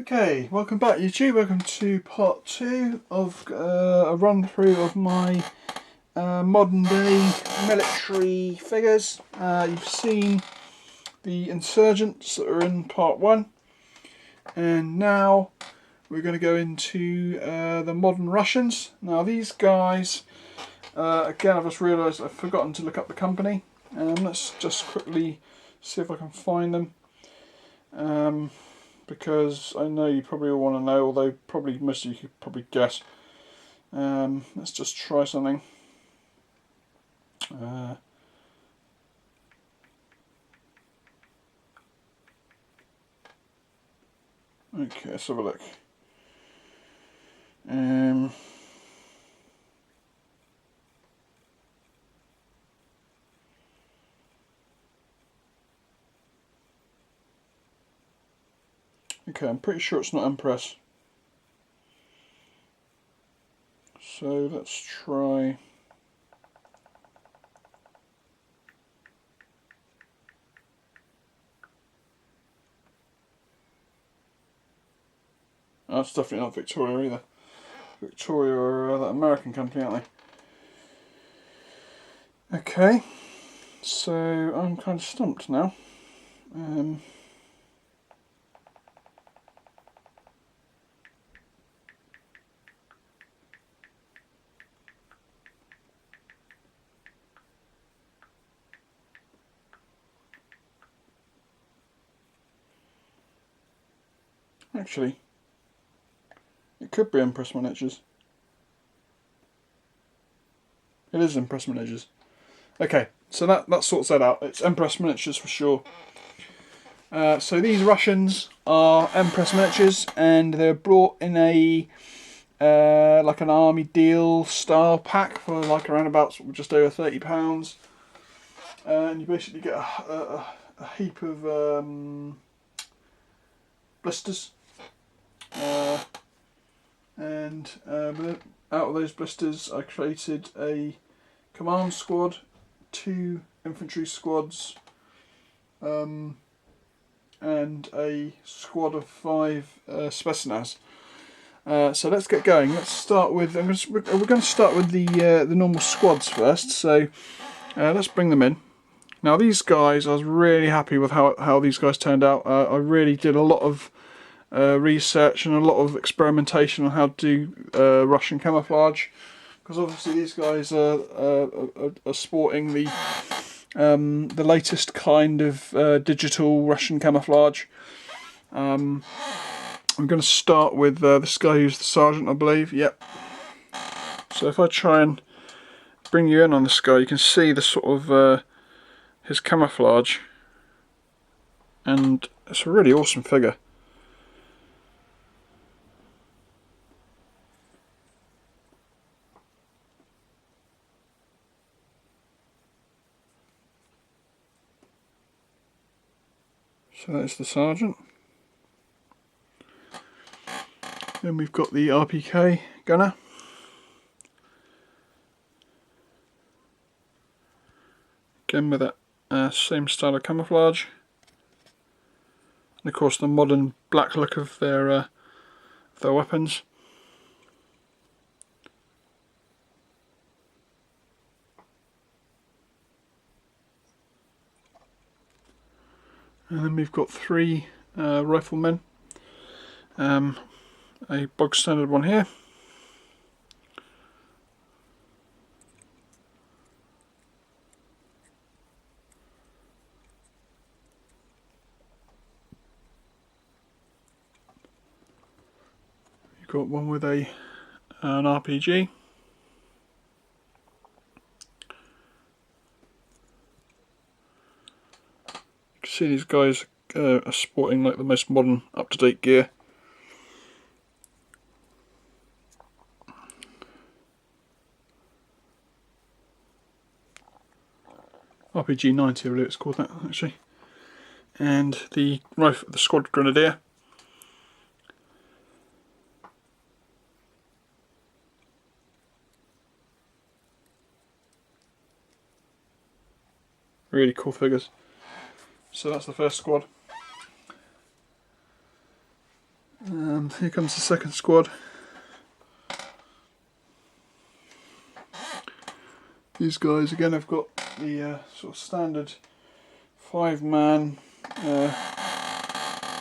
Okay, welcome back YouTube. Welcome to part 2 of a run through of my modern day military figures. You've seen the insurgents that are in part 1, and now we're going to go into the modern Russians. Now these guys, again I've just realised I've forgotten to look up the company. Let's just quickly see if I can find them. Because I know you probably all want to know, although probably most of you could probably guess. Let's just try something. Okay, let's have a look. Okay, I'm pretty sure it's not Empress. So let's try. Oh, it's definitely not Victoria either. Victoria are that American company, aren't they? Okay, so I'm kind of stumped now. Actually, it could be Empress Miniatures. It is Empress Miniatures. Okay, so that sorts that out. It's Empress Miniatures for sure. So these Russians are Empress Miniatures, and they're brought in a like an army deal style pack for like around about just over £30, and you basically get a heap of blisters, and out of those blisters I created a command squad, 2 infantry squads, and a squad of 5 Spetsnaz. So let's get going. Let's start with. We're going to start with the normal squads first. So let's bring them in. Now these guys, I was really happy with how these guys turned out. I really did a lot of research and a lot of experimentation on how to do Russian camouflage, because obviously these guys are sporting the latest kind of digital Russian camouflage. I'm going to start with this guy who's the sergeant, I believe. Yep. So if I try and bring you in on this guy, you can see the sort of his camouflage, and it's a really awesome figure. So that's the sergeant. Then we've got the RPK gunner. Again with that same style of camouflage. And of course the modern black look of their weapons. And then we've got 3 riflemen. A bog standard one here. You've got one with an RPG. You can see these guys are sporting like the most modern, up-to-date gear. RPG 90, I believe it's called that actually. And the squad grenadier. Really cool figures. So that's the first squad. Here comes the second squad. These guys again have got the sort of standard 5-man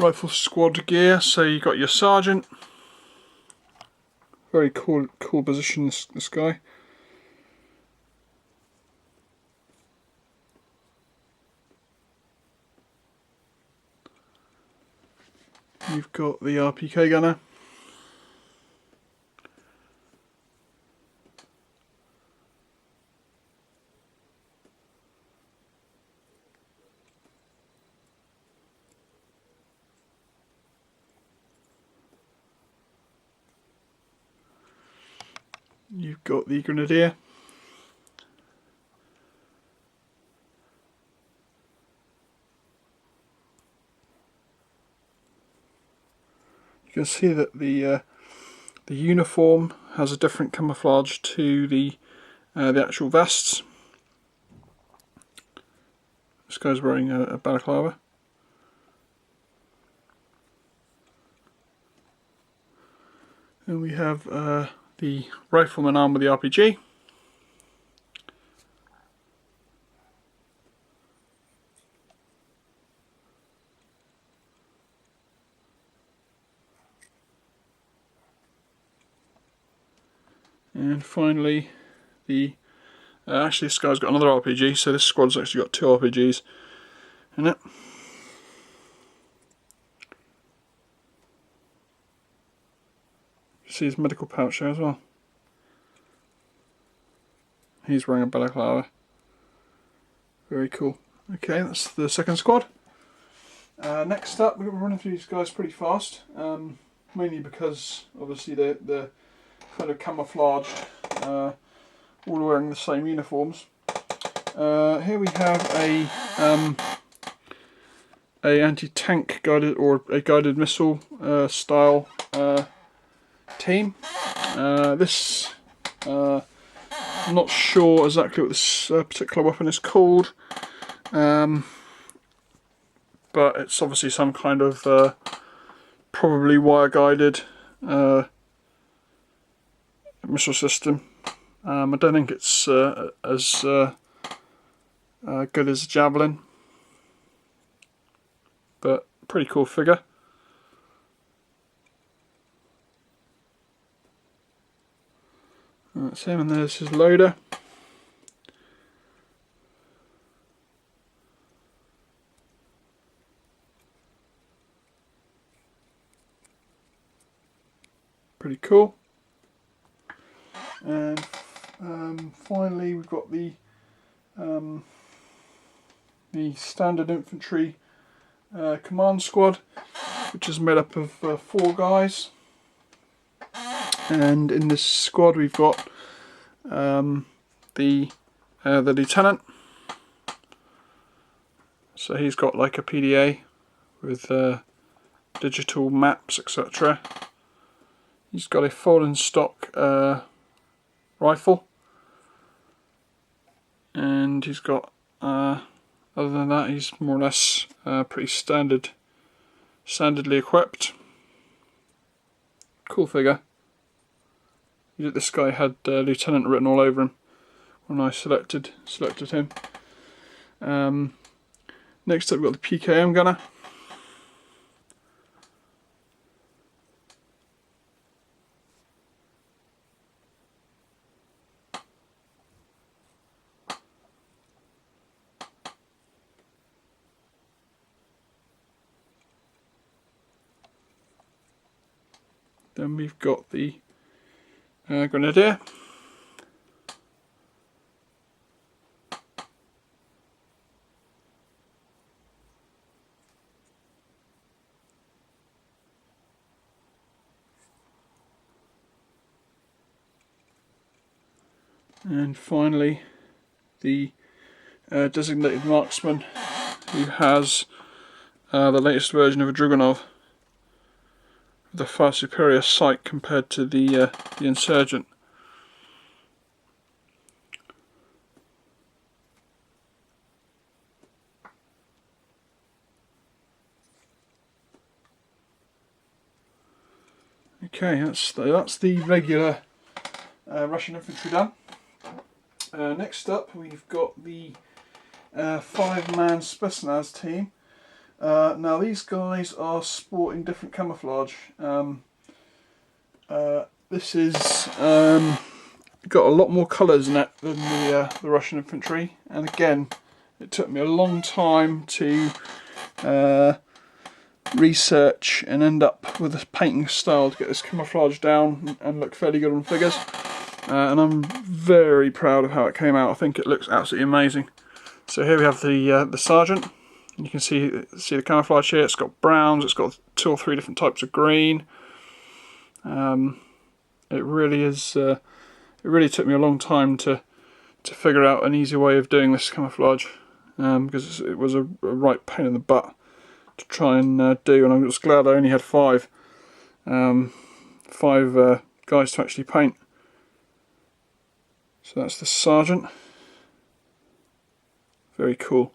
rifle squad gear. So you got your sergeant. Very cool position, this guy. You've got the RPK gunner. You've got the grenadier. You can see that the uniform has a different camouflage to the actual vests. This guy's wearing a balaclava. And we have the rifleman armed with the RPG. And finally, actually this guy's got another RPG, so this squad's actually got 2 RPGs in it. You see his medical pouch there as well. He's wearing a balaclava. Very cool. Okay, that's the second squad. Next up, we're running through these guys pretty fast, mainly because obviously they're kind of camouflaged, all wearing the same uniforms. Here we have a anti-tank guided or a guided missile style team. This I'm not sure exactly what this particular weapon is called, but it's obviously some kind of probably wire guided missile system. I don't think it's as good as a Javelin, but pretty cool figure. That's him, and there's his loader. Pretty cool. And finally we've got the standard infantry command squad, which is made up of 4 guys. And in this squad we've got the lieutenant. So he's got like a PDA with digital maps, etc. He's got a folding stock rifle, and he's got other than that, he's more or less pretty standardly equipped. Cool figure. This guy had Lieutenant written all over him when I selected him. Next up we've got the PKM gunner. Then we've got the grenadier. And finally the designated marksman, who has the latest version of a Dragunov with a far superior sight compared to the insurgent. Okay, that's the regular Russian infantry done. Next up, we've got the 5-man Spetsnaz team. Now these guys are sporting different camouflage. This is got a lot more colours in it than the Russian infantry, and again, it took me a long time to research and end up with a painting style to get this camouflage down and look fairly good on figures. And I'm very proud of how it came out. I think it looks absolutely amazing. So here we have the sergeant. You can see the camouflage here. It's got browns. It's got 2 or 3 different types of green. It really is. It really took me a long time to figure out an easy way of doing this camouflage, because it was a right pain in the butt to try and do, and I was glad I only had 5 guys to actually paint. So that's the sergeant. Very cool.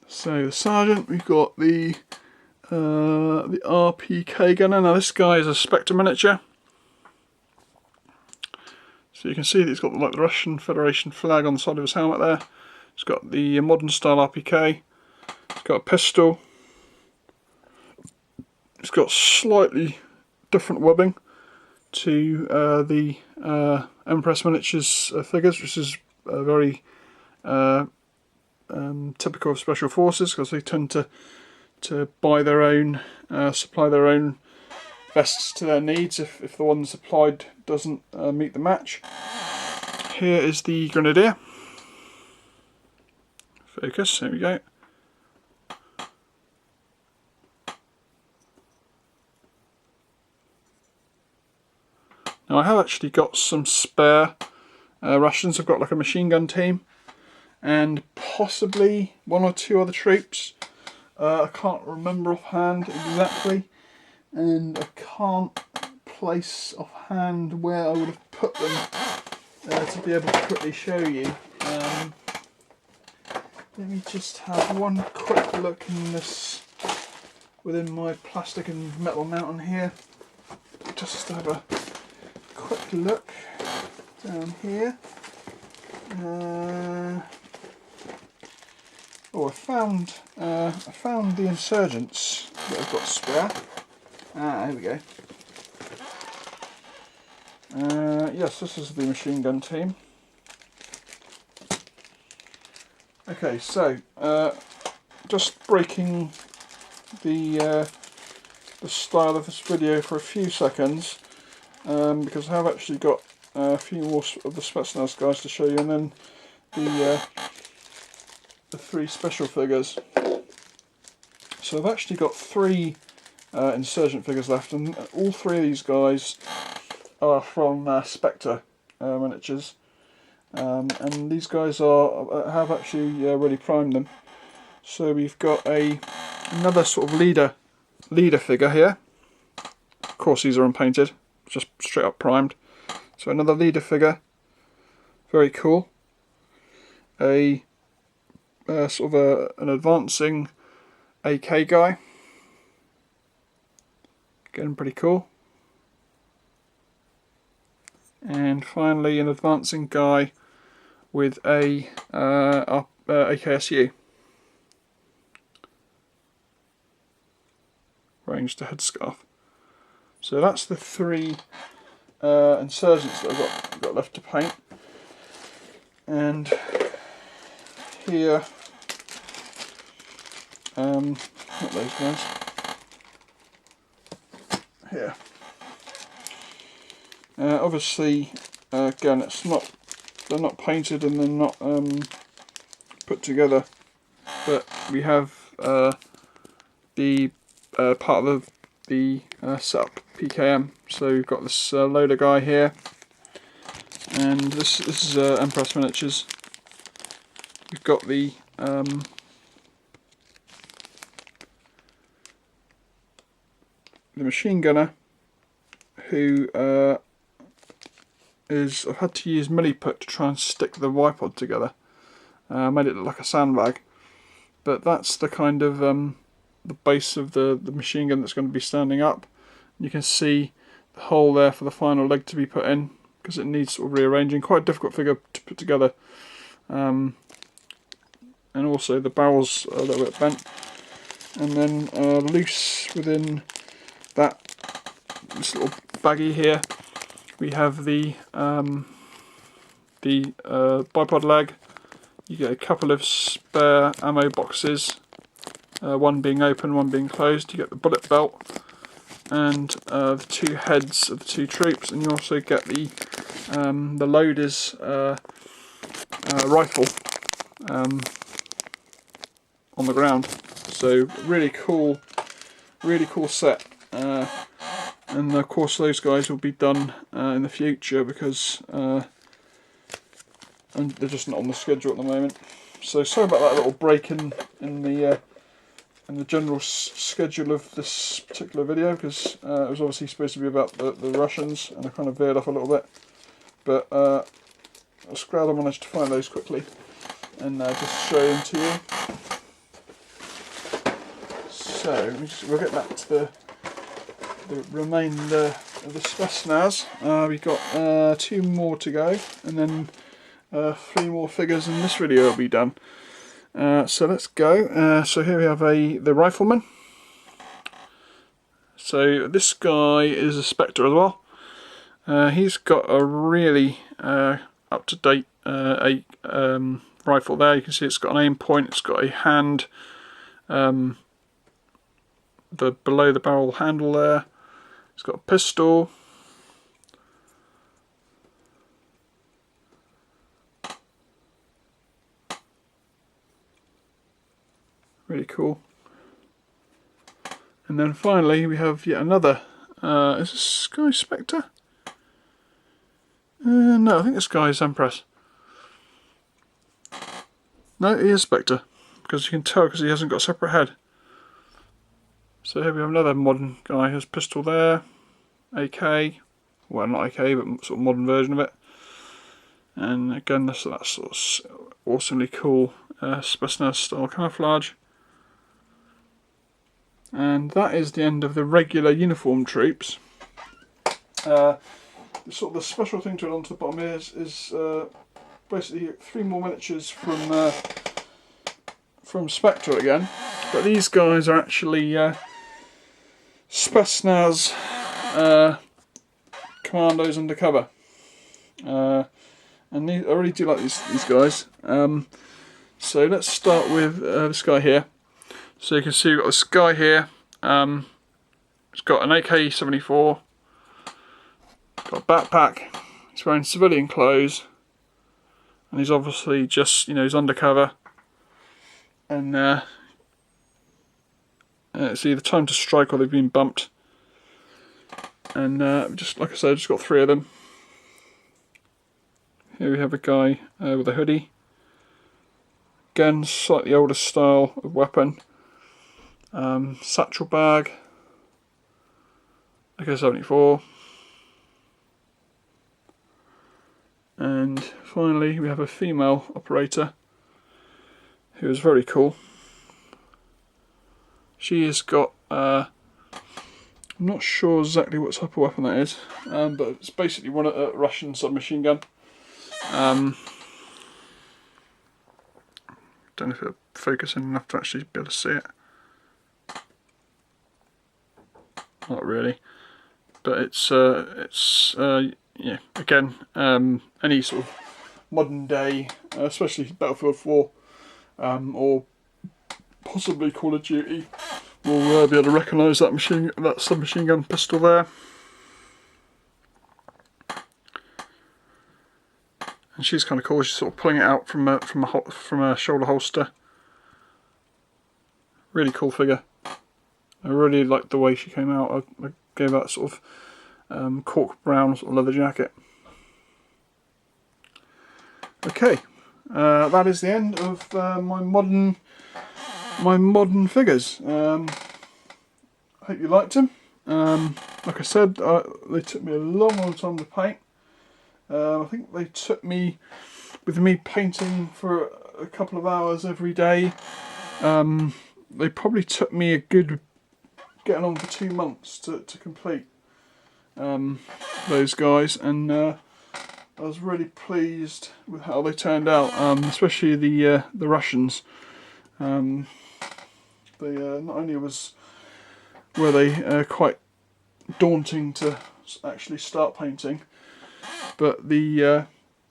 So the sergeant, we've got the RPK gunner. Now this guy is a Spectre miniature. So you can see that he's got like the Russian Federation flag on the side of his helmet there. He's got the modern style RPK. He's got a pistol. It's got slightly different webbing to the Empress Miniatures figures, which is very typical of Special Forces, because they tend to buy their own, supply their own vests to their needs if the one supplied doesn't meet the match. Here is the Grenadier. Focus, there we go. Now I have actually got some spare Russians. I've got like a machine gun team and possibly 1 or 2 other troops. I can't remember offhand exactly, and I can't place offhand where I would have put them to be able to quickly show you. Let me just have one quick look in this, within my plastic and metal mountain here, just to have a quick look down here. Oh, I found the insurgents that I've got spare. Here we go. Yes, this is the machine gun team. Okay, so just breaking the style of this video for a few seconds, because I have actually got a few more of the Spetsnaz guys to show you, and then the 3 special figures. So I've actually got 3 insurgent figures left, and all 3 of these guys are from Spectre miniatures, and these guys have actually already primed them. So we've got another sort of leader figure here. Of course these are unpainted, just straight up primed. So another leader figure, very cool. A sort of an advancing AK guy, again pretty cool. And finally an advancing guy with a AKSU, ranged to headscarf. So that's the 3 insurgents that I've got left to paint. And here, not those guys. Here. Obviously, again, they're not painted and they're not put together, but we have the part of the setup PKM. So we've got this loader guy here, and this is Empress Miniatures. We've got the machine gunner, who I've had to use Milliput to try and stick the Wipod together. Made it look like a sandbag, but that's the kind of the base of the machine gun that's going to be standing up, You can see the hole there for the final leg to be put in, because it needs sort of rearranging. Quite a difficult figure to put together. And also the barrel's a little bit bent. And then loose within this little baggie here, we have the bipod leg. You get a couple of spare ammo boxes, one being open, one being closed. You get the bullet belt and the two heads of the two troops, and you also get the loader's rifle on the ground. So really cool set. And of course those guys will be done in the future, because and they're just not on the schedule at the moment. So sorry about that little break in the general schedule of this particular video, because it was obviously supposed to be about the Russians, and I kind of veered off a little bit. But I was glad I managed to find those quickly and just show them to you. So we'll get back to the remainder of the Spetsnaz. We've got 2 more to go, and then 3 more figures, and this video will be done. So let's go. So here we have the Rifleman. So this guy is a Spectre as well. He's got a really up-to-date rifle there. You can see it's got an aim point, it's got a hand, below the barrel handle there. It's got a pistol. Really cool. And then finally we have yet another. Is this Sky Spectre? No, I think this guy is Empress. No, he is Spectre, because you can tell because he hasn't got a separate head. So here we have another modern guy. Has pistol there, AK, well not AK but sort of modern version of it. And again that's sort of awesomely cool Spetsnaz style camouflage. And that is the end of the regular uniform troops. Sort of the special thing to add onto the bottom here is basically 3 more miniatures from Spectre again, but these guys are actually Spetsnaz commandos undercover, and I really do like these guys. So let's start with this guy here. So you can see we've got this guy here. It's got an AK-74, got a backpack, he's wearing civilian clothes, and he's obviously just, he's undercover. And it's either time to strike or they've been bumped. And just like I said, I've just got 3 of them. Here we have a guy with a hoodie. Again, slightly older style of weapon. Satchel bag. AK-74. And finally we have a female operator who is very cool. She has got, I'm not sure exactly what type of weapon that is, but it's basically a Russian submachine gun. Don't know if it'll focus in enough to actually be able to see it. Not really, but it's yeah, again, any sort of modern day, especially Battlefield 4 or possibly Call of Duty, will be able to recognise that submachine gun pistol there. And she's kind of cool. She's sort of pulling it out from a shoulder holster. Really cool figure. I really liked the way she came out. I gave that sort of cork brown sort of leather jacket. Okay, that is the end of my modern figures. I hope you liked them. Like I said, they took me a long time to paint. I think they took me, with me painting for a couple of hours every day, they probably took me a good getting on for 2 months to complete those guys, and I was really pleased with how they turned out, especially the Russians. They not only were they quite daunting to actually start painting, but the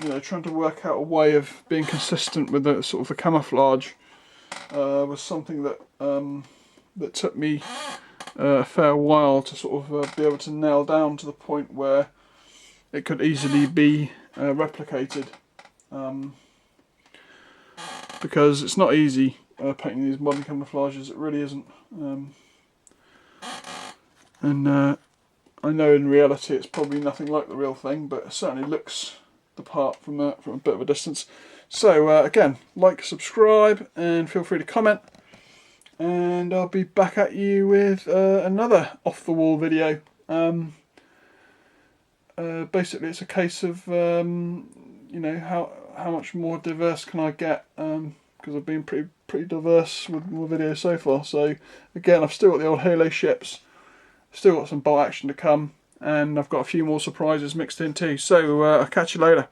you know, trying to work out a way of being consistent with the sort of the camouflage was something that that took me a fair while to sort of be able to nail down to the point where it could easily be replicated, because it's not easy painting these modern camouflages, it really isn't. And I know in reality it's probably nothing like the real thing, but it certainly looks the part from a bit of a distance. So again, like, subscribe, and feel free to comment, and I'll be back at you with another off-the-wall video. Basically it's a case of you know, how much more diverse can I get, because I've been pretty diverse with my videos so far. So again, I've still got the old Halo ships, still got some bolt action to come, and I've got a few more surprises mixed in too. So I'll catch you later.